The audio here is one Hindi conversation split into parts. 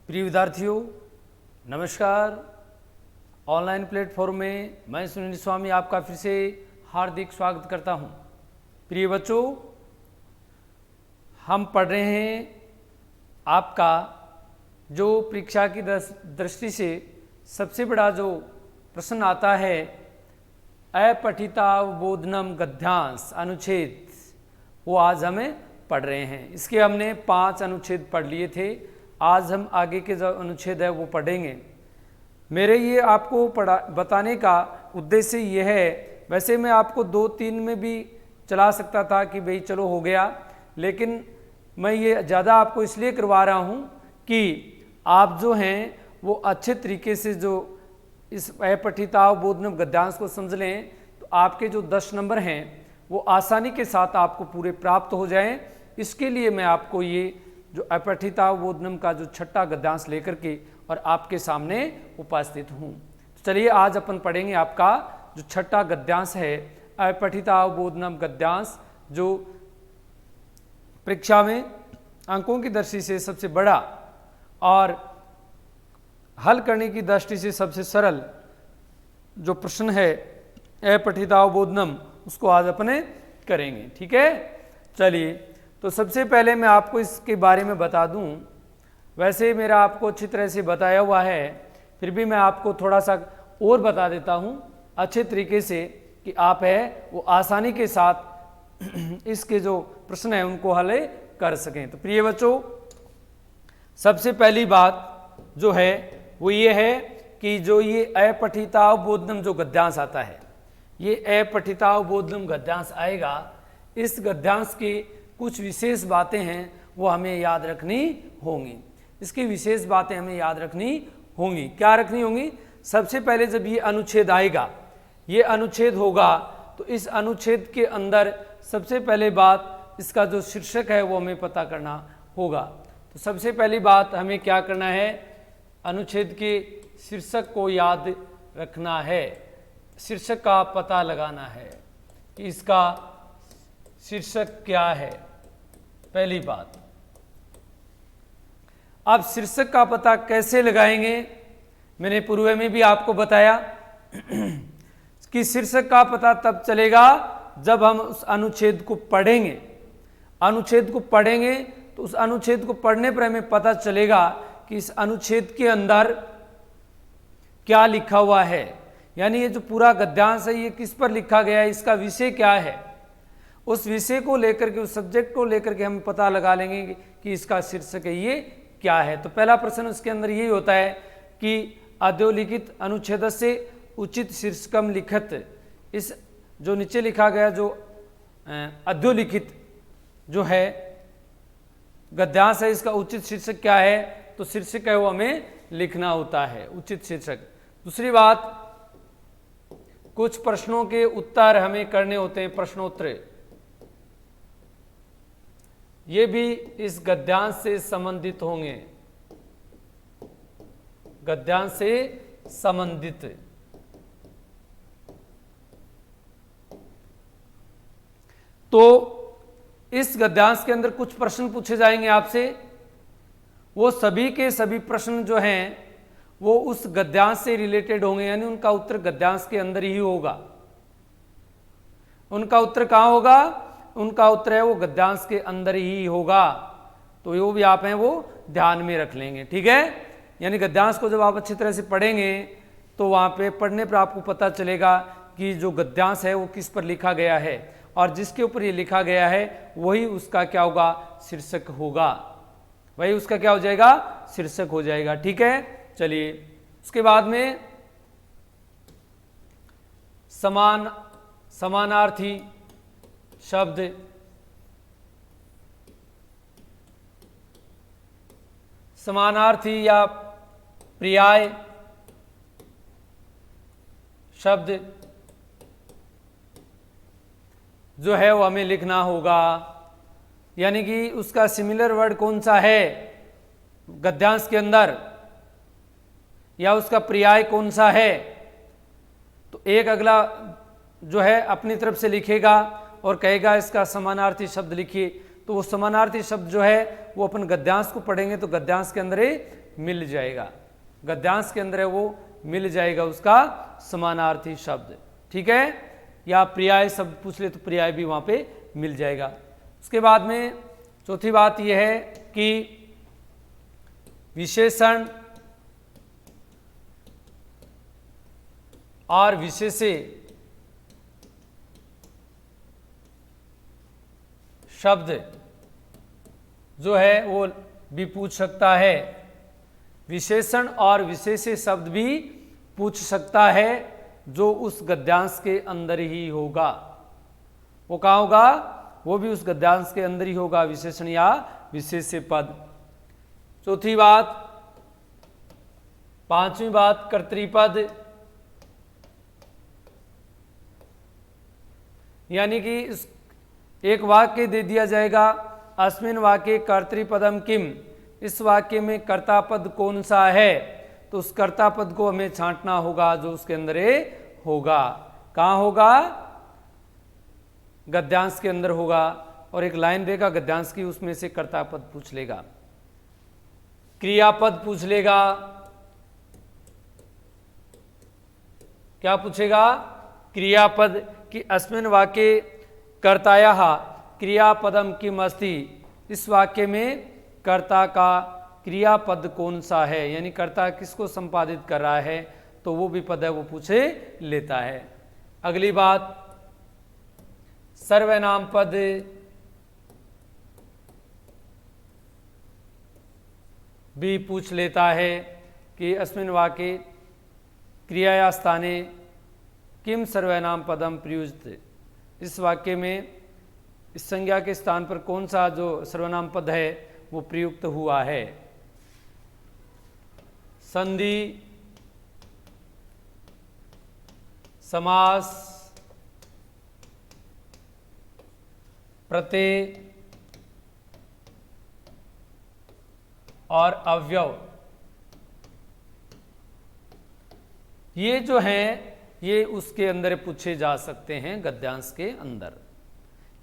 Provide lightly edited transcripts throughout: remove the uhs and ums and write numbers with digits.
प्रिय विद्यार्थियों नमस्कार। ऑनलाइन प्लेटफॉर्म में मैं सुनील स्वामी आपका फिर से हार्दिक स्वागत करता हूं। प्रिय बच्चों, हम पढ़ रहे हैं आपका जो परीक्षा की दृष्टि से सबसे बड़ा जो प्रश्न आता है अपठितावबोधनम गद्यांश अनुच्छेद, वो आज हमें पढ़ रहे हैं। इसके हमने 5 अनुच्छेद पढ़ लिए थे। आज हम आगे के जो अनुच्छेद है वो पढ़ेंगे। मेरे ये आपको बताने का उद्देश्य ये है, वैसे मैं आपको 2-3 में भी चला सकता था कि भाई चलो हो गया, लेकिन मैं ये ज़्यादा आपको इसलिए करवा रहा हूँ कि आप जो हैं वो अच्छे तरीके से जो इस अपठितावबोधनम गद्यांश को समझ लें तो आपके जो 10 नंबर हैं वो आसानी के साथ आपको पूरे प्राप्त हो जाएं। इसके लिए मैं आपको ये जो अपठितावबोधनम का जो छठा गद्यांश लेकर के और आपके सामने उपस्थित हूँ। तो चलिए आज अपन पढ़ेंगे आपका जो छठा गद्यांश है अपठितावबोधनम गद्यांश, जो परीक्षा में अंकों की दृष्टि से सबसे बड़ा और हल करने की दृष्टि से सबसे सरल जो प्रश्न है अपठितावबोधनम, उसको आज अपने करेंगे। ठीक है, चलिए तो सबसे पहले मैं आपको इसके बारे में बता दूं। वैसे मेरा आपको अच्छी तरह से बताया हुआ है, फिर भी मैं आपको थोड़ा सा और बता देता हूं अच्छे तरीके से कि आप है वो आसानी के साथ इसके जो प्रश्न है उनको हल कर सकें। तो प्रिय बच्चों, सबसे पहली बात जो है वो ये है कि जो ये अपठितावबोधनम जो गद्यांश आता है, ये अपठितावबोधनम गद्यांश आएगा। इस गद्यांश की कुछ विशेष बातें हैं वो हमें याद रखनी होंगी। इसकी विशेष बातें हमें याद रखनी होंगी। क्या रखनी होंगी? सबसे पहले जब ये अनुच्छेद आएगा, ये अनुच्छेद होगा, तो इस अनुच्छेद के अंदर सबसे पहले बात इसका जो शीर्षक है वो हमें पता करना होगा। तो सबसे पहली बात हमें क्या करना है? अनुच्छेद के शीर्षक को याद रखना है, शीर्षक का पता लगाना है कि इसका शीर्षक क्या है। पहली बात, आप शीर्षक का पता कैसे लगाएंगे? मैंने पूर्व में भी आपको बताया कि शीर्षक का पता तब चलेगा जब हम उस अनुच्छेद को पढ़ेंगे। अनुच्छेद को पढ़ेंगे तो उस अनुच्छेद को पढ़ने पर हमें पता चलेगा कि इस अनुच्छेद के अंदर क्या लिखा हुआ है, यानी ये जो पूरा गद्यांश है ये किस पर लिखा गया है, इसका विषय क्या है। उस विषय को लेकर के, उस सब्जेक्ट को लेकर के हम पता लगा लेंगे कि इसका शीर्षक है ये क्या है। तो पहला प्रश्न उसके अंदर यही होता है कि अधोलिखित अनुच्छेद से उचित शीर्षकम लिखत। इस जो नीचे लिखा गया जो अधोलिखित जो है गद्यांश है, इसका उचित शीर्षक क्या है? तो शीर्षक है वो हमें लिखना होता है, उचित शीर्षक। दूसरी बात, कुछ प्रश्नों के उत्तर हमें करने होते हैं, प्रश्नोत्तर। ये भी इस गद्यांश से संबंधित होंगे, गद्यांश से संबंधित। तो इस गद्यांश के अंदर कुछ प्रश्न पूछे जाएंगे आपसे। वो सभी के सभी प्रश्न जो हैं वो उस गद्यांश से रिलेटेड होंगे, यानी उनका उत्तर गद्यांश के अंदर ही होगा। उनका उत्तर कहाँ होगा? उनका उत्तर है वो गद्यांश के अंदर ही होगा। तो वो भी आप हैं वो ध्यान में रख लेंगे। ठीक है, यानी गद्यांश को जब आप अच्छी तरह से पढ़ेंगे तो वहाँ पे पढ़ने पर आपको पता चलेगा कि जो गद्यांश है वो किस पर लिखा गया है, और जिसके ऊपर ये लिखा गया है वही उसका क्या होगा? शीर्षक होगा। वही उसका क्या हो जाएगा? शीर्षक हो जाएगा। ठीक है, चलिए उसके बाद में समानार्थी शब्द, समानार्थी या पर्याय शब्द जो है वो हमें लिखना होगा, यानी कि उसका सिमिलर वर्ड कौन सा है गद्यांश के अंदर, या उसका पर्याय कौन सा है। तो एक अगला जो है अपनी तरफ से लिखेगा और कहेगा इसका समानार्थी शब्द लिखिए। तो वो समानार्थी शब्द जो है वो अपन गद्यांश को पढ़ेंगे तो गद्यांश के अंदर ही मिल जाएगा, गद्यांश के अंदर है वो मिल जाएगा उसका समानार्थी शब्द, ठीक है। या पर्याय शब्द पूछ ले तो पर्याय भी वहां पे मिल जाएगा। उसके बाद में चौथी बात यह है कि विशेषण और विशेष्य शब्द जो है वो भी पूछ सकता है, विशेषण और विशेष्य शब्द भी पूछ सकता है जो उस गद्यांश के अंदर ही होगा। वो कहाँ होगा? वो भी उस गद्यांश के अंदर ही होगा, विशेषण या विशेष्य पद। चौथी बात। पांचवी बात, कर्तृपद, यानी कि एक वाक्य दे दिया जाएगा, अस्मिन वाक्ये कर्तृपदम किम, इस वाक्य में कर्ता पद कौन सा है, तो उस कर्ता पद को हमें छांटना होगा जो उसके अंदर होगा। कहाँ होगा? गद्यांश के अंदर होगा। और एक लाइन देगा गद्यांश की, उसमें से कर्ता पद पूछ लेगा, क्रियापद पूछ लेगा। क्या पूछेगा? क्रियापद कि अस्मिन वाक्ये कर्तायाः क्रियापदम किम अस्ति, इस वाक्य में कर्ता का क्रियापद कौन सा है, यानी कर्ता किसको संपादित कर रहा है, तो वो भी पद है वो पूछे लेता है। अगली बात, सर्वनाम पद, भी पूछ लेता है कि अस्मिन वाक्ये क्रियाया स्थाने किम सर्वनाम पदम प्रयुज्यते, इस वाक्य में इस संज्ञा के स्थान पर कौन सा जो सर्वनाम पद है वो प्रयुक्त हुआ है। संधि, समास, प्रत्यय और अव्यव, ये जो हैं ये उसके अंदर पूछे जा सकते हैं गद्यांश के अंदर।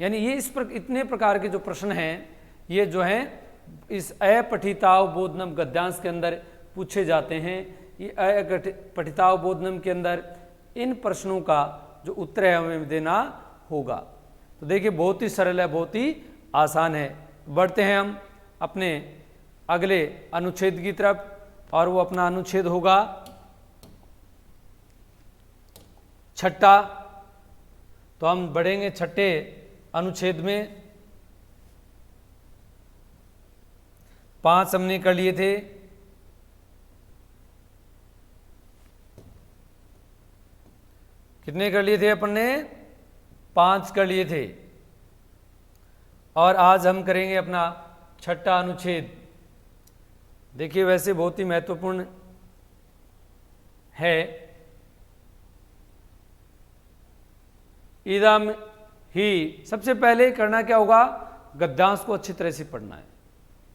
यानी ये इतने प्रकार के जो प्रश्न हैं ये जो हैं इस अपठितावबोधनम गद्यांश के अंदर पूछे जाते हैं। ये अपठितावबोधनम के अंदर इन प्रश्नों का जो उत्तर है हमें देना होगा। तो देखिए बहुत ही सरल है, बहुत ही आसान है। बढ़ते हैं हम अपने अगले अनुच्छेद की तरफ, और वो अपना अनुच्छेद होगा छठा। तो हम बढ़ेंगे छठे अनुच्छेद में। 5 हमने कर लिए थे, कितने कर लिए थे अपन ने? 5 कर लिए थे। और आज हम करेंगे अपना छठा अनुच्छेद। देखिए वैसे बहुत ही महत्वपूर्ण है। इदम ही, सबसे पहले करना क्या होगा? गद्यांश को अच्छी तरह से पढ़ना है,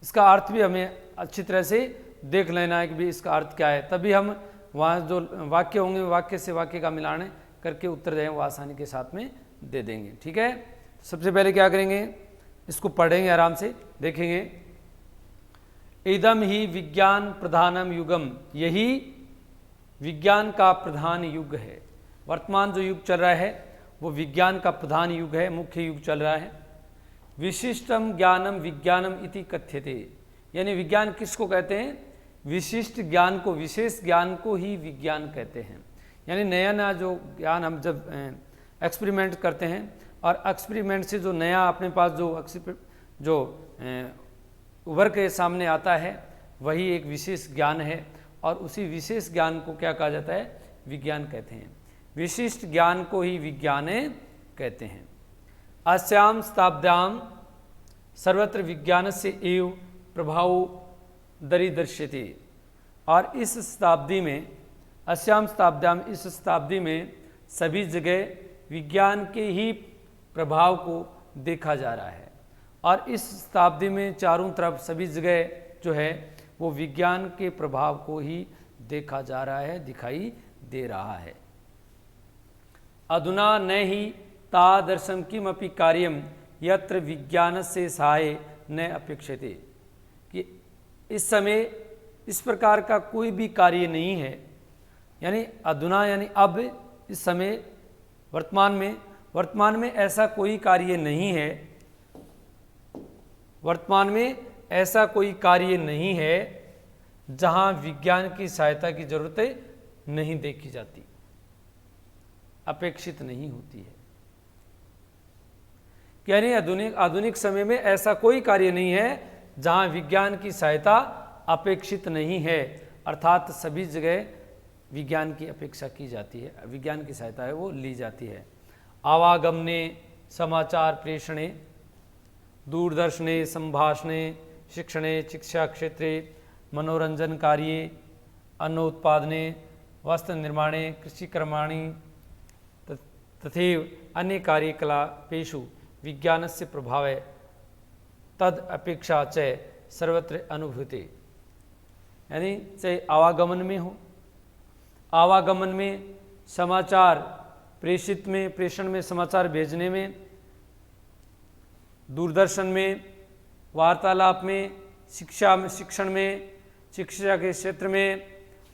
इसका अर्थ भी हमें अच्छी तरह से देख लेना है कि भी इसका अर्थ क्या है, तभी हम वहाँ जो वाक्य होंगे वाक्य से वाक्य का मिलान करके उत्तर दें वो आसानी के साथ में दे देंगे। ठीक है, सबसे पहले क्या करेंगे, इसको पढ़ेंगे आराम से, देखेंगे। इदम ही विज्ञान प्रधानम युगम, यही विज्ञान का प्रधान युग है। वर्तमान जो युग चल रहा है वो विज्ञान का प्रधान युग है, मुख्य युग चल रहा है। विशिष्टम ज्ञानम विज्ञानम इति कथ्यते, यानी विज्ञान किसको कहते हैं? विशिष्ट ज्ञान को, विशेष ज्ञान को ही विज्ञान कहते हैं। यानी नया नया जो ज्ञान हम जब एक्सपेरिमेंट करते हैं और एक्सपेरिमेंट से जो नया अपने पास जो उभर के सामने आता है वही एक विशेष ज्ञान है, और उसी विशेष ज्ञान को क्या कहा जाता है? विज्ञान कहते हैं। विशिष्ट ज्ञान को ही विज्ञान कहते हैं। अस्याम शताब्द्याम सर्वत्र विज्ञान से एव प्रभाव दरीदृश्यते, और इस शताब्दी में, अस्याम शताब्द्याम, इस शताब्दी में सभी जगह विज्ञान के ही प्रभाव को देखा जा रहा है। और इस शताब्दी में चारों तरफ सभी जगह जो है वो विज्ञान के प्रभाव को ही देखा जा रहा है, दिखाई दे रहा है। अधुना न ही तादर्शम किमपि कार्यम यत्र विज्ञान से सहाय न अपेक्षते, कि इस समय इस प्रकार का कोई भी कार्य नहीं है। यानी अधुना यानी अब, इस समय, वर्तमान में ऐसा कोई कार्य नहीं है, वर्तमान में ऐसा कोई कार्य नहीं है जहां विज्ञान की सहायता की जरूरत नहीं देखी जाती, अपेक्षित नहीं होती है। यानी आधुनिक समय में ऐसा कोई कार्य नहीं है जहां विज्ञान की सहायता अपेक्षित नहीं है, अर्थात सभी जगह विज्ञान की अपेक्षा की जाती है, विज्ञान की सहायता है वो ली जाती है। आवागमने, समाचार प्रेषणे, दूरदर्शने, संभाषणे, शिक्षणे, शिक्षा क्षेत्रे, मनोरंजन कार्ये, अन्नोत्पादने, वस्त्र निर्माणे, कृषिकर्माणि तथैव अन्य कार्यकलापेषु विज्ञानस्य प्रभावे तद अपेक्षा च सर्वत्र अनुभूते। यानी चाहे आवागमन में हो, आवागमन में, समाचार प्रेषण में, समाचार भेजने में, दूरदर्शन में, वार्तालाप में, शिक्षण में, शिक्षा के क्षेत्र में,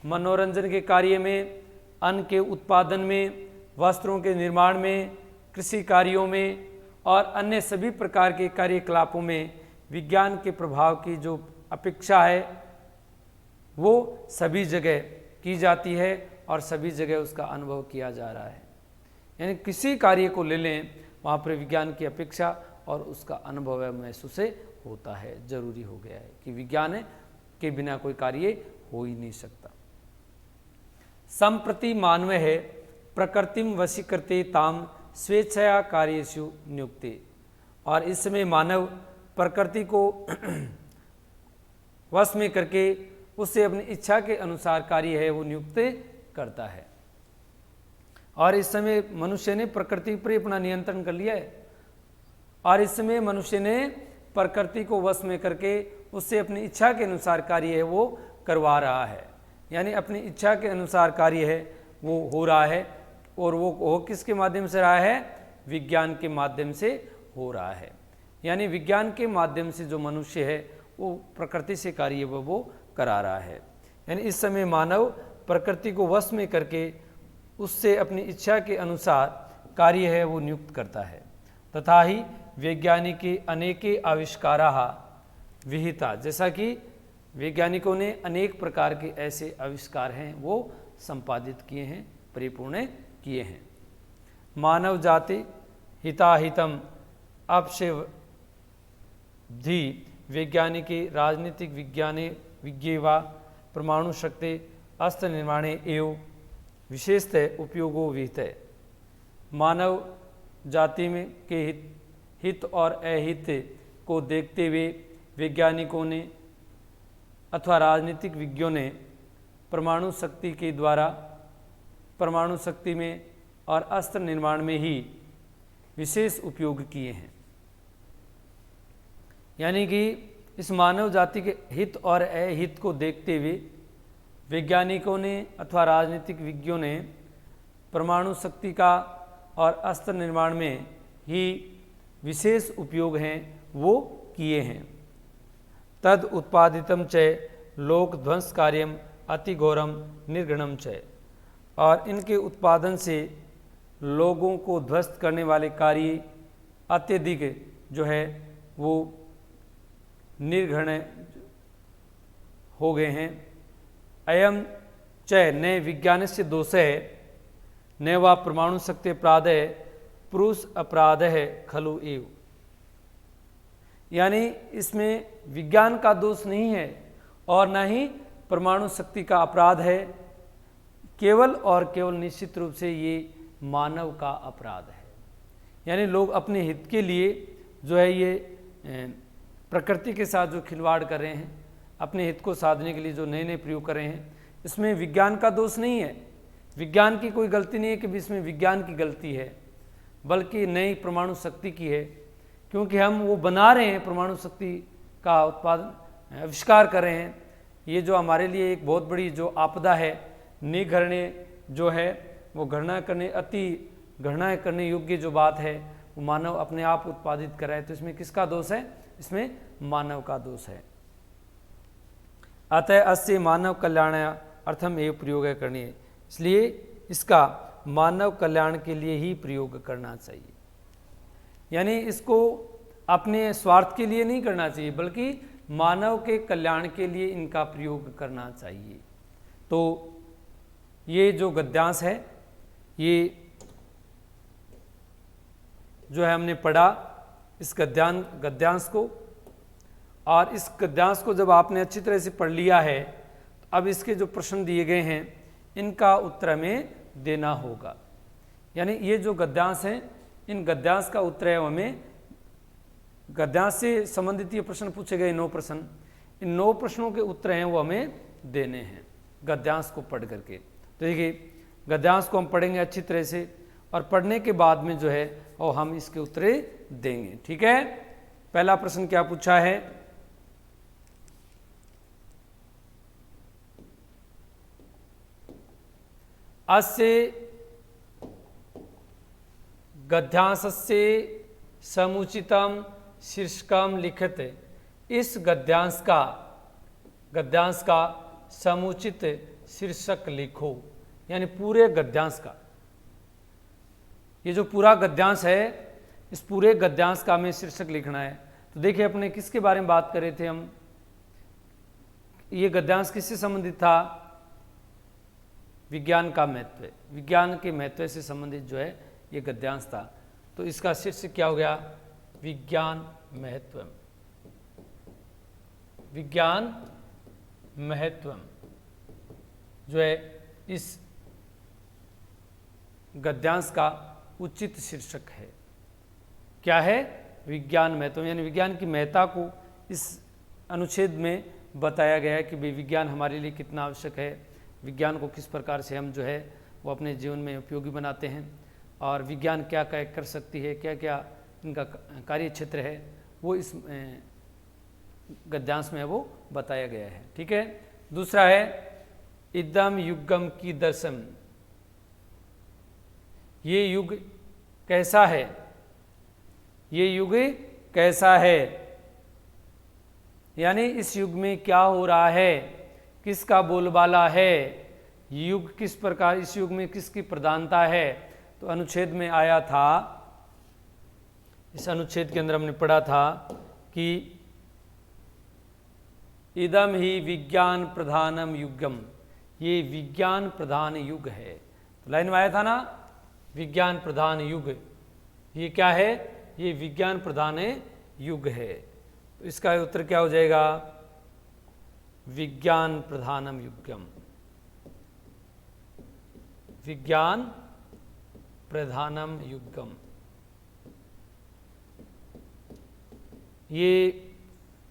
मनोरंजन के कार्य में, अन्न के उत्पादन में, वस्त्रों के निर्माण में, कृषि कार्यों में और अन्य सभी प्रकार के कार्यकलापों में विज्ञान के प्रभाव की जो अपेक्षा है वो सभी जगह की जाती है और सभी जगह उसका अनुभव किया जा रहा है। यानी किसी कार्य को ले लें, वहाँ पर विज्ञान की अपेक्षा और उसका अनुभव महसूस होता है, जरूरी हो गया है कि विज्ञान के बिना कोई कार्य हो ही नहीं सकता। संप्रति मानव है प्रकृतिम वशीकृते ताम स्वेच्छया कार्येषु नियुक्ते। और इस समय मानव प्रकृति को वश में करके उससे अपनी इच्छा के अनुसार कार्य है वो नियुक्त करता है। और इस समय मनुष्य ने प्रकृति पर अपना नियंत्रण कर लिया है और इस समय मनुष्य ने प्रकृति को वश में करके उससे अपनी इच्छा के अनुसार कार्य है वो करवा रहा है। यानी अपनी इच्छा के अनुसार कार्य है वो हो रहा है और वो हो किसके माध्यम से रहा है? विज्ञान के माध्यम से हो रहा है। यानी विज्ञान के माध्यम से जो मनुष्य है वो प्रकृति से कार्य वो करा रहा है। यानी इस समय मानव प्रकृति को वश में करके उससे अपनी इच्छा के अनुसार कार्य है वो नियुक्त करता है। तथा ही वैज्ञानिके अनेके आविष्काराः विहिता, जैसा कि वैज्ञानिकों ने अनेक प्रकार के ऐसे आविष्कार हैं वो संपादित किए हैं, परिपूर्ण किए हैं। मानव जाति हिताहितम अपशिवधि वैज्ञानिके राजनीतिक विज्ञाने विज्ञेवा परमाणु शक्ति अस्त्र निर्माणे एवं विशेषतः उपयोगो विहित। मानव जाति में के हित और अहित को देखते हुए वैज्ञानिकों ने अथवा राजनीतिक विज्ञों ने परमाणु शक्ति के द्वारा परमाणु शक्ति में और अस्त्र निर्माण में ही विशेष उपयोग किए हैं। यानी कि इस मानव जाति के हित और अहित को देखते हुए वैज्ञानिकों ने अथवा राजनीतिक विज्ञों ने परमाणु शक्ति का और अस्त्र निर्माण में ही विशेष उपयोग हैं वो किए हैं। तद उत्पादितम च लोक ध्वंस कार्यम अति घोरम निर्घृणम च, और इनके उत्पादन से लोगों को ध्वस्त करने वाले कार्य अत्यधिक जो है वो निर्घृण हो गए हैं। अयम च न विज्ञान से दोष है न व परमाणु शक्ति अपराध है पुरुष अपराध है खलु एव। यानी इसमें विज्ञान का दोष नहीं है और न ही परमाणु शक्ति का अपराध है, केवल और केवल निश्चित रूप से ये मानव का अपराध है। यानी लोग अपने हित के लिए जो है ये प्रकृति के साथ जो खिलवाड़ कर रहे हैं, अपने हित को साधने के लिए जो नए नए प्रयोग कर रहे हैं, इसमें विज्ञान का दोष नहीं है। विज्ञान की कोई गलती नहीं है कि इसमें विज्ञान की गलती है, बल्कि नई परमाणु शक्ति की है, क्योंकि हम वो बना रहे हैं, परमाणु शक्ति का उत्पादन आविष्कार कर रहे हैं। ये जो हमारे लिए एक बहुत बड़ी जो आपदा है, निघृण्य जो है वो घृणा करने योग्य जो बात है वो मानव अपने आप उत्पादित कर रहा है। तो इसमें किसका दोष है? इसमें मानव का दोष है। अतः अस्य मानव कल्याण अर्थम एवं प्रयोग करनी है, इसलिए इसका मानव कल्याण के लिए ही प्रयोग करना चाहिए। यानी इसको अपने स्वार्थ के लिए नहीं करना चाहिए, बल्कि मानव के कल्याण के लिए इनका प्रयोग करना चाहिए। तो ये जो गद्यांश है, ये जो है हमने पढ़ा इस गद्यांश को, और इस गद्यांश को जब आपने अच्छी तरह से पढ़ लिया है, तो अब इसके जो प्रश्न दिए गए हैं इनका उत्तर हमें देना होगा। यानी ये जो गद्यांश हैं, इन गद्यांश का उत्तर है हमें, गद्यांश से संबंधित ये प्रश्न पूछे गए 9 प्रश्न, इन 9 प्रश्नों के उत्तर हैं वो हमें देने हैं गद्यांश को पढ़ करके। तो देखिए गद्यांश को हम पढ़ेंगे अच्छी तरह से, और पढ़ने के बाद में जो है और हम इसके उत्तर देंगे। ठीक है, पहला प्रश्न क्या पूछा है? अस्य गद्यांशस्य समुचितम शीर्षकम लिखित। इस गद्यांश का समुचित शीर्षक लिखो, यानी पूरे गद्यांश का, ये जो पूरा गद्यांश है इस पूरे गद्यांश का हमें शीर्षक लिखना है। तो देखिए अपने किसके बारे में बात कर रहे थे हम, ये गद्यांश किससे संबंधित था? विज्ञान का महत्व, विज्ञान के महत्व से संबंधित जो है ये गद्यांश था। तो इसका शीर्षक क्या हो गया? विज्ञान महत्वम। विज्ञान महत्वम जो है इस गद्यांश का उचित शीर्षक है। क्या है? विज्ञान महत्वम, यानी विज्ञान की महत्ता को इस अनुच्छेद में बताया गया है कि भाई विज्ञान हमारे लिए कितना आवश्यक है, विज्ञान को किस प्रकार से हम जो है वो अपने जीवन में उपयोगी बनाते हैं, और विज्ञान क्या क्या कर सकती है, क्या क्या इनका कार्य क्षेत्र है, वो इस गद्यांश में वो बताया गया है। ठीक है, दूसरा है इदम युगम की दर्शन। ये युग कैसा है? ये युग कैसा है, यानी इस युग में क्या हो रहा है, किसका बोलबाला है, युग किस प्रकार, इस युग में किसकी प्रधानता है। तो अनुच्छेद में आया था, इस अनुच्छेद के अंदर हमने पढ़ा था कि इदम ही विज्ञान प्रधानम युगम, ये विज्ञान प्रधान युग है। तो लाइन में आया था ना, विज्ञान प्रधान युग, ये क्या है? ये विज्ञान प्रधान युग है। तो इसका उत्तर क्या हो जाएगा? विज्ञान प्रधानम युगम, विज्ञान प्रधानम युगम। ये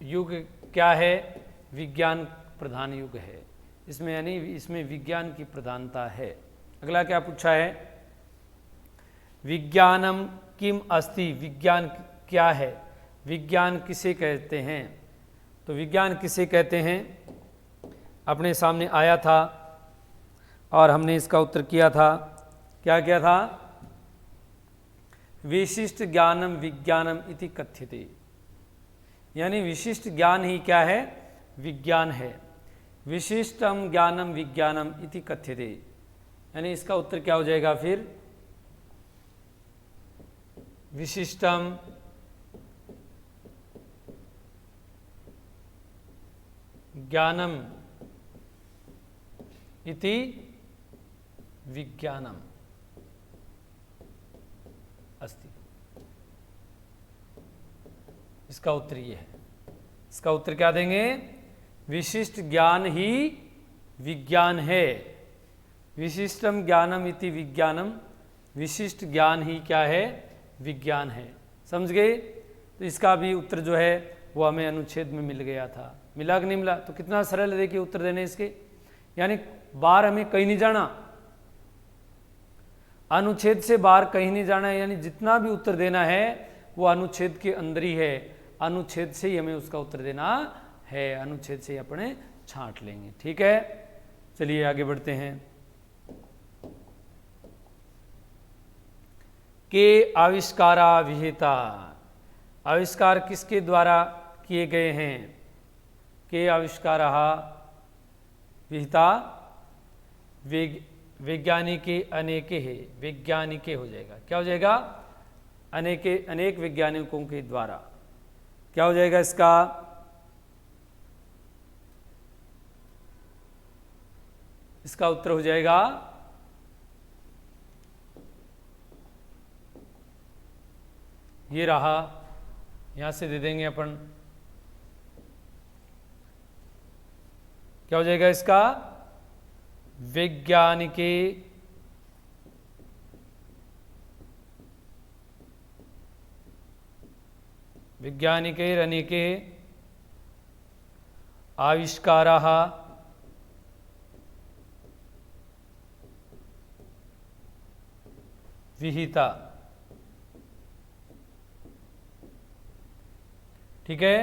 युग क्या है? विज्ञान प्रधान युग है। इसमें यानी इसमें विज्ञान की प्रधानता है। अगला क्या पूछा है? विज्ञानम किम अस्ति, विज्ञान क्या है, विज्ञान किसे कहते हैं। तो विज्ञान किसे कहते हैं अपने सामने आया था, और हमने इसका उत्तर किया था। क्या किया था? विशिष्ट ज्ञानम विज्ञानम इति कथ्यते, यानी विशिष्ट ज्ञान ही क्या है? विज्ञान है। विशिष्टम ज्ञानम विज्ञानम इति कथ्यते, यानी इसका उत्तर क्या हो जाएगा फिर? विशिष्टम ज्ञानम इति विज्ञानम अस्ति। इसका उत्तर ये है। इसका उत्तर क्या देंगे? विशिष्ट ज्ञान ही विज्ञान है। विशिष्टम ज्ञानम इति विज्ञानम, विशिष्ट ज्ञान ही क्या है? विज्ञान है। समझ गए? तो इसका भी उत्तर जो है वो हमें अनुच्छेद में मिल गया था। मिला कि नहीं मिला? तो कितना सरल है देखिए उत्तर देने इसके, यानी बाहर हमें कहीं नहीं जाना, अनुच्छेद से बाहर कहीं नहीं जाना है, यानी जितना भी उत्तर देना है वो अनुच्छेद के अंदर ही है। अनुच्छेद से ही हमें उसका उत्तर देना है, अनुच्छेद से ही अपने छांट लेंगे। ठीक है, चलिए आगे बढ़ते हैं। के आविष्कारा विहिता, आविष्कार किसके द्वारा किए गए हैं? के आविष्कारा विहिता वैज्ञानिके अनेके है, वैज्ञानिके हो जाएगा, क्या हो जाएगा, अनेके अनेक वैज्ञानिकों के द्वारा, क्या हो जाएगा इसका, इसका उत्तर हो जाएगा ये रहा, यहां से दे देंगे अपन, क्या हो जाएगा इसका, वैज्ञानिके वैज्ञानिकैरनेके आविष्काराः विहिता। ठीक है,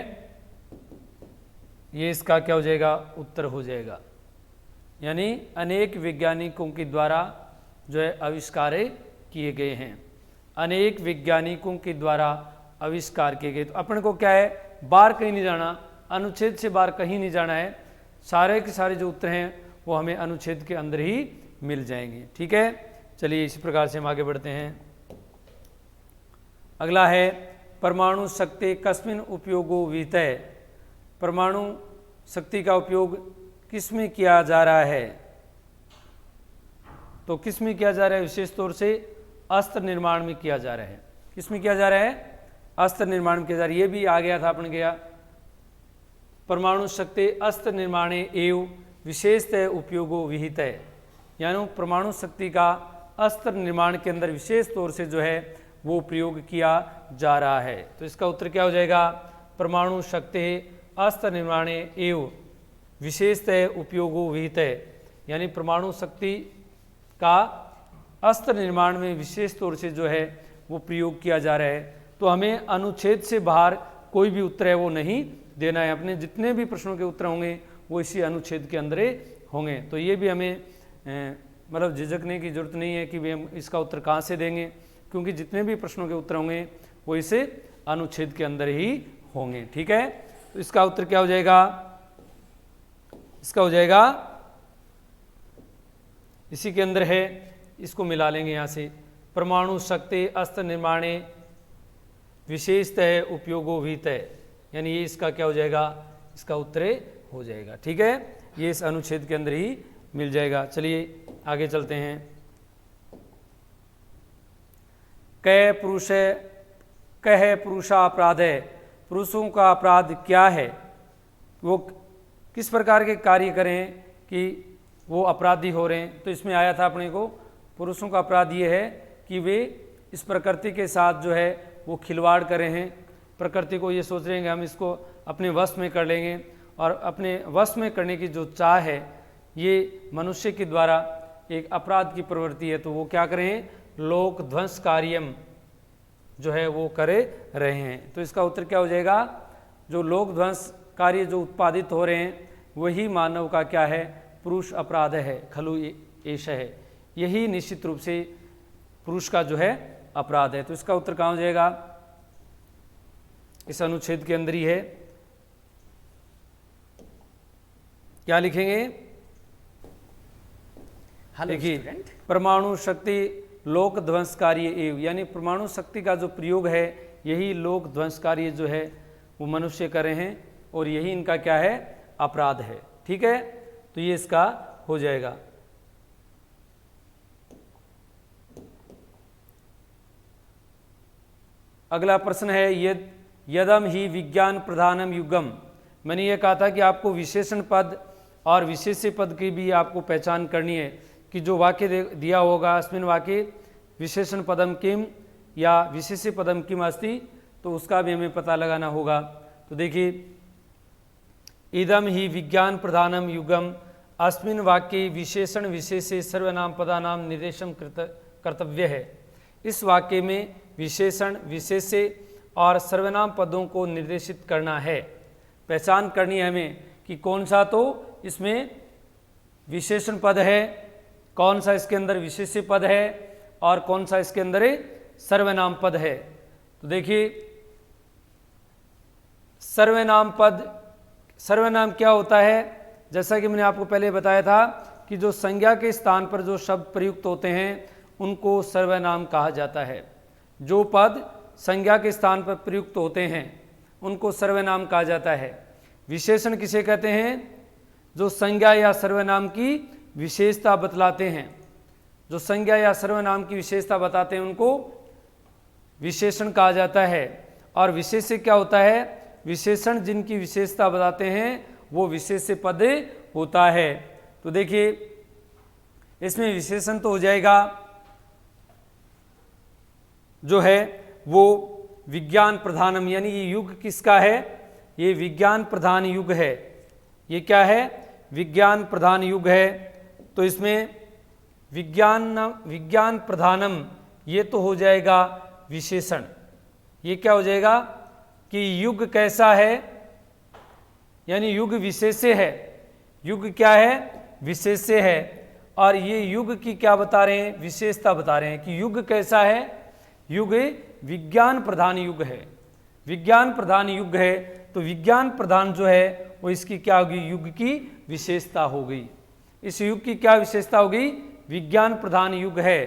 ये इसका क्या हो जाएगा, उत्तर हो जाएगा, यानी अनेक वैज्ञानिकों के द्वारा जो है आविष्कार किए गए हैं, अनेक वैज्ञानिकों के द्वारा आविष्कार किए गए। तो अपन को क्या है, बाहर कहीं नहीं जाना, अनुच्छेद से बाहर कहीं नहीं जाना है, सारे के सारे जो उत्तर हैं वो हमें अनुच्छेद के अंदर ही मिल जाएंगे। ठीक है, चलिए इसी प्रकार से हम आगे बढ़ते हैं। अगला है परमाणु शक्ति कस्मिन् उपयोगो विहितः, परमाणु शक्ति का उपयोग किस में किया जा रहा है, तो किस में किया जा रहा है, विशेष तौर से अस्त्र निर्माण में किया जा रहा है, किस में किया जा रहा है, अस्त्र निर्माण में किया जा रहा है। ये भी आ गया था अपन गया, परमाणु शक्ति अस्त्र निर्माणे एवं विशेषतः उपयोगो विहितः, यानी परमाणु शक्ति का अस्त्र निर्माण के अंदर विशेष तौर से जो है वो प्रयोग किया जा रहा है। तो इसका उत्तर क्या हो जाएगा, परमाणु शक्ति अस्त्र निर्माणे एवं विशेषतः उपयोगो विहितः, यानी परमाणु शक्ति का अस्त्र निर्माण में विशेष तौर से जो है वो प्रयोग किया जा रहा है। तो हमें अनुच्छेद से बाहर कोई भी उत्तर है वो नहीं देना है, अपने जितने भी प्रश्नों के उत्तर होंगे वो इसी अनुच्छेद के अंदर होंगे। तो ये भी हमें मतलब झिझकने की जरूरत नहीं है कि भी हम इसका उत्तर कहाँ से देंगे, क्योंकि जितने भी प्रश्नों के उत्तर होंगे वो इसे अनुच्छेद के अंदर ही होंगे। ठीक है, तो इसका उत्तर क्या हो जाएगा, इसका हो जाएगा इसी के अंदर है, इसको मिला लेंगे यहाँ से, परमाणु शक्ति अस्त्र निर्माणे विशेषतः उपयोगो विहितः, यानी ये इसका क्या हो जाएगा, इसका उत्तर हो जाएगा। ठीक है, ये इस अनुच्छेद के अंदर ही मिल जाएगा। चलिए आगे चलते हैं। कह पुरुषापराध है, पुरुषों का अपराध क्या है, वो किस प्रकार के कार्य करें कि वो अपराधी हो रहे हैं। तो इसमें आया था अपने को, पुरुषों का अपराध ये है कि वे इस प्रकृति के साथ जो है वो खिलवाड़ कर रहे हैं, प्रकृति को ये सोच रहे हैं कि हम इसको अपने वश में कर लेंगे, और अपने वश में करने की जो चाह है ये मनुष्य के द्वारा एक अपराध की प्रवृत्ति है। तो वो क्या कर रहे हैं, लोक ध्वंस कार्यम जो है वो करे रहे हैं। तो इसका उत्तर क्या हो जाएगा, जो लोक ध्वंस कार्य जो उत्पादित हो रहे हैं वही मानव का क्या है, पुरुष अपराध है, खलु एष है, यही निश्चित रूप से पुरुष का जो है अपराध है। तो इसका उत्तर कहाँ हो जाएगा, इस अनुच्छेद के अंदर ही है। क्या लिखेंगे, देखिए, परमाणु शक्ति लोक ध्वंस कार्य एवं, यानी परमाणु शक्ति का जो प्रयोग है यही लोक ध्वंस कार्य जो है वो मनुष्य कर रहे हैं, और यही इनका क्या है, अपराध है। ठीक है, तो ये इसका हो जाएगा। अगला प्रश्न है, यदम ही विज्ञान प्रधानम युगम, मैंने ये कहा था कि आपको विशेषण पद और विशेष्य पद की भी आपको पहचान करनी है, कि जो वाक्य दिया होगा अस्मिन् वाक्ये विशेषण पदम किम या विशेष्य पदम किम अस्ति, तो उसका भी हमें पता लगाना होगा। तो देखिए, इदम ही विज्ञान प्रधानम युगम अस्मिन् वाक्ये विशेषण विशेष्य सर्वनाम पदानाम निर्देशम कर्तव्य है। इस वाक्य में विशेषण विशेष्य और सर्वनाम पदों को निर्देशित करना है, पहचान करनी है हमें कि कौन सा तो इसमें विशेषण पद है, कौन सा इसके अंदर विशेष्य पद है, और कौन सा इसके अंदर सर्वनाम पद है। तो देखिए, सर्वनाम पद, सर्वनाम क्या होता है, जैसा कि मैंने आपको पहले बताया था कि जो संज्ञा के स्थान पर जो शब्द प्रयुक्त होते हैं उनको सर्वनाम कहा जाता है। जो पद संज्ञा के स्थान पर प्रयुक्त होते हैं उनको सर्वनाम कहा जाता है। विशेषण किसे कहते हैं? जो संज्ञा या सर्वनाम की विशेषता बतलाते हैं। जो संज्ञा या सर्वनाम की विशेषता बताते हैं उनको विशेषण कहा जाता है। और विशेष्य क्या होता है? विशेषण जिनकी विशेषता बताते हैं वो विशेष्य पद होता है। तो देखिए इसमें विशेषण तो हो जाएगा जो है वो विज्ञान प्रधानम, यानी ये युग किसका है? ये विज्ञान प्रधान युग है। ये क्या है? विज्ञान प्रधान युग है। तो इसमें विज्ञान प्रधानम ये तो हो जाएगा विशेषण। ये क्या हो जाएगा कि युग कैसा है, यानी युग विशेष्य है। युग क्या है? विशेष्य है। और ये युग की क्या बता रहे हैं? विशेषता बता रहे हैं कि युग कैसा है? युग विज्ञान प्रधान युग है। विज्ञान प्रधान युग है तो विज्ञान प्रधान जो है वो इसकी क्या होगी? युग की विशेषता हो गई। इस युग की क्या विशेषता हो गई? विज्ञान प्रधान युग है।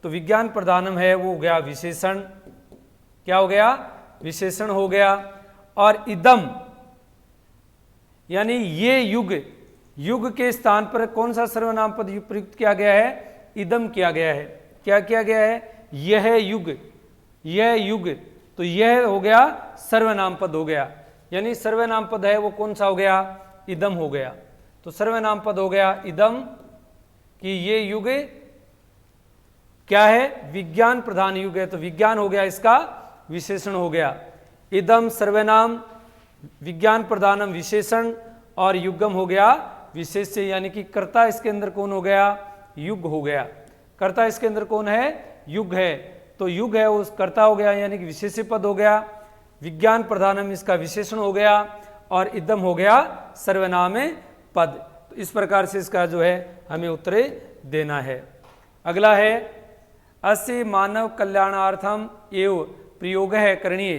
तो विज्ञान प्रधानम है वो हो गया विशेषण। क्या हो गया? विशेषण हो गया। और इदम यानी ये युग, युग के स्थान पर कौन सा सर्वनाम पद प्रयुक्त किया गया है? इदम किया गया है। क्या किया गया है? यह युग, यह युग। तो यह हो गया सर्वनाम पद हो गया, यानी सर्वनाम पद है वो कौन सा हो गया? इदम हो गया। तो सर्वनाम पद हो गया इदम कि ये युग क्या है? विज्ञान प्रधान युग है। तो विज्ञान हो गया इसका विशेषण हो गया। इदम सर्वनाम, विज्ञान प्रधानम विशेषण, और युगम हो गया विशेष्य, यानी कि कर्ता इसके अंदर कौन हो गया? युग हो गया। कर्ता इसके अंदर कौन है? युग है। तो युग है उस कर्ता हो गया, यानी कि विशेष्य पद हो गया। विज्ञान प्रधानम इसका विशेषण हो गया और इदम हो गया सर्वनाम पद। तो इस प्रकार से इसका जो है हमें उत्तर देना है। अगला है अस्य मानव कल्याणार्थम एव प्रयोग है करणीय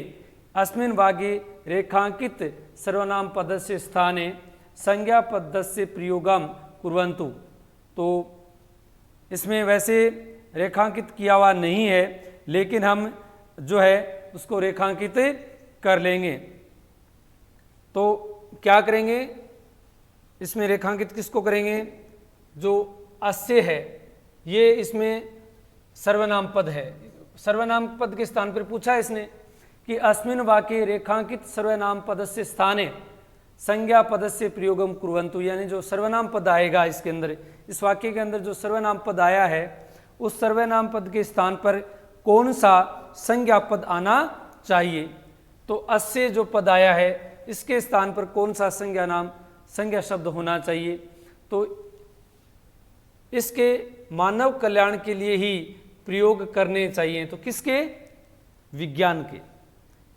अस्मिन् वाक्ये रेखांकित सर्वनाम पदस्य स्थाने संज्ञा पदस्य प्रयोगम कुर्वन्तु। तो इसमें वैसे रेखांकित किया हुआ नहीं है, लेकिन हम जो है उसको रेखांकित कर लेंगे। तो क्या करेंगे? इसमें रेखांकित किसको करेंगे? जो अस्य है ये इसमें सर्वनाम पद है। सर्वनाम पद के स्थान पर पूछा है इसने कि अस्मिन् वाक्ये रेखांकित सर्वनाम पदस्य स्थाने संज्ञा पदस्य प्रयोगम कुर्वन्तु, यानी जो सर्वनाम पद आएगा इसके अंदर, इस वाक्य के अंदर जो सर्वनाम पद आया है उस सर्वनाम पद के स्थान पर कौन सा संज्ञा पद आना चाहिए। तो अस्य जो पद आया है इसके स्थान पर कौन सा संज्ञा शब्द होना चाहिए। तो इसके मानव कल्याण के लिए ही प्रयोग करने चाहिए। तो किसके? विज्ञान के।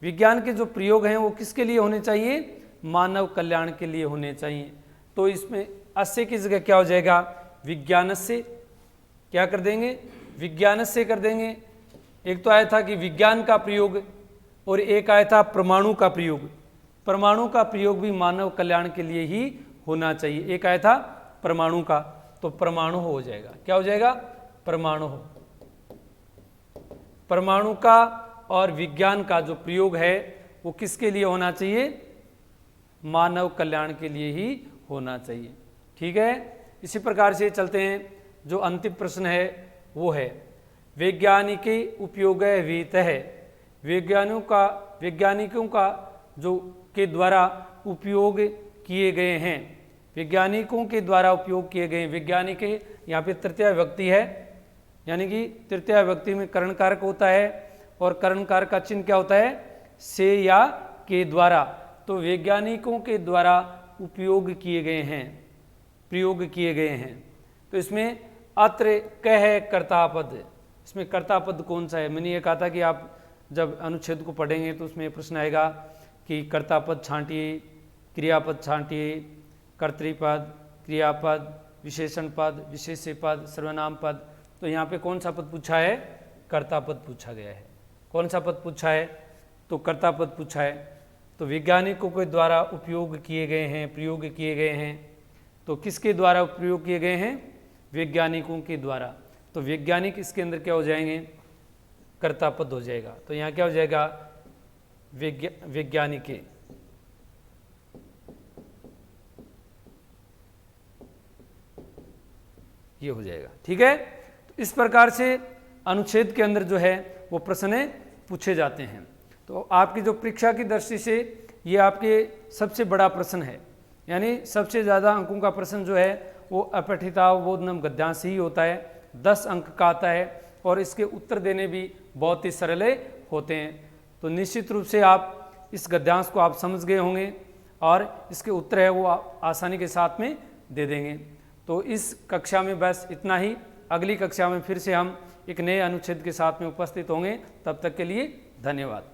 विज्ञान के जो प्रयोग हैं वो किसके लिए होने चाहिए? मानव कल्याण के लिए होने चाहिए। तो इसमें अस्य की जगह क्या हो जाएगा? विज्ञान से। क्या कर देंगे? विज्ञान से कर देंगे। एक तो आया था कि विज्ञान का प्रयोग और एक आया था परमाणु का प्रयोग। परमाणु का प्रयोग भी मानव कल्याण के लिए ही होना चाहिए। एक आया था परमाणु का, तो परमाणु हो जाएगा। क्या हो जाएगा? परमाणु हो। परमाणु का और विज्ञान का जो प्रयोग है वो किसके लिए होना चाहिए? मानव कल्याण के लिए ही होना चाहिए। ठीक है, इसी प्रकार से चलते हैं। जो अंतिम प्रश्न है वो है वैज्ञानिकी उपयोग विहित है। वैज्ञानिकों का जो के द्वारा उपयोग किए गए हैं, वैज्ञानिकों के द्वारा उपयोग किए गए। वैज्ञानिक यहाँ पे तृतीय व्यक्ति है, यानी कि तृतीय व्यक्ति में करण कारक होता है और करण कारक का चिन्ह क्या होता है? से या के द्वारा। तो वैज्ञानिकों के द्वारा उपयोग किए गए हैं, प्रयोग किए गए हैं। तो इसमें अत्र कह कर्ता पद, इसमें कर्ता पद कौन सा है? मैंने ये कहा था कि आप जब अनुच्छेद को पढ़ेंगे तो उसमें प्रश्न आएगा कि कर्ता पद छांटिए, क्रियापद छांटिए, कर्तृपद, क्रियापद, विशेषण पद, विशेष्य पद, सर्वनाम पद। तो यहाँ पे कौन सा पद पूछा है? कर्ता पद पूछा गया है। कौन सा पद पूछा है? तो कर्ता पद पूछा है। तो वैज्ञानिकों के द्वारा उपयोग किए गए हैं, प्रयोग किए गए हैं। तो किसके द्वारा प्रयोग किए गए हैं? वैज्ञानिकों के द्वारा। तो वैज्ञानिक इसके अंदर क्या हो जाएंगे? कर्ता पद हो जाएगा। तो यहाँ क्या हो जाएगा? वैज्ञानिके। ये हो जाएगा। ठीक है, तो इस प्रकार से अनुच्छेद के अंदर जो है वो प्रश्न पूछे जाते हैं। तो आपकी जो परीक्षा की दृष्टि से ये आपके सबसे बड़ा प्रश्न है, यानी सबसे ज़्यादा अंकों का प्रश्न जो है वो अपठितावबोधनम गद्यांश ही होता है, 10 अंक का आता है और इसके उत्तर देने भी बहुत ही सरल होते हैं। तो निश्चित रूप से आप इस गद्यांश को आप समझ गए होंगे और इसके उत्तर है वो आप आसानी के साथ में दे देंगे। तो इस कक्षा में बस इतना ही। अगली कक्षा में फिर से हम एक नए अनुच्छेद के साथ में उपस्थित होंगे। तब तक के लिए धन्यवाद।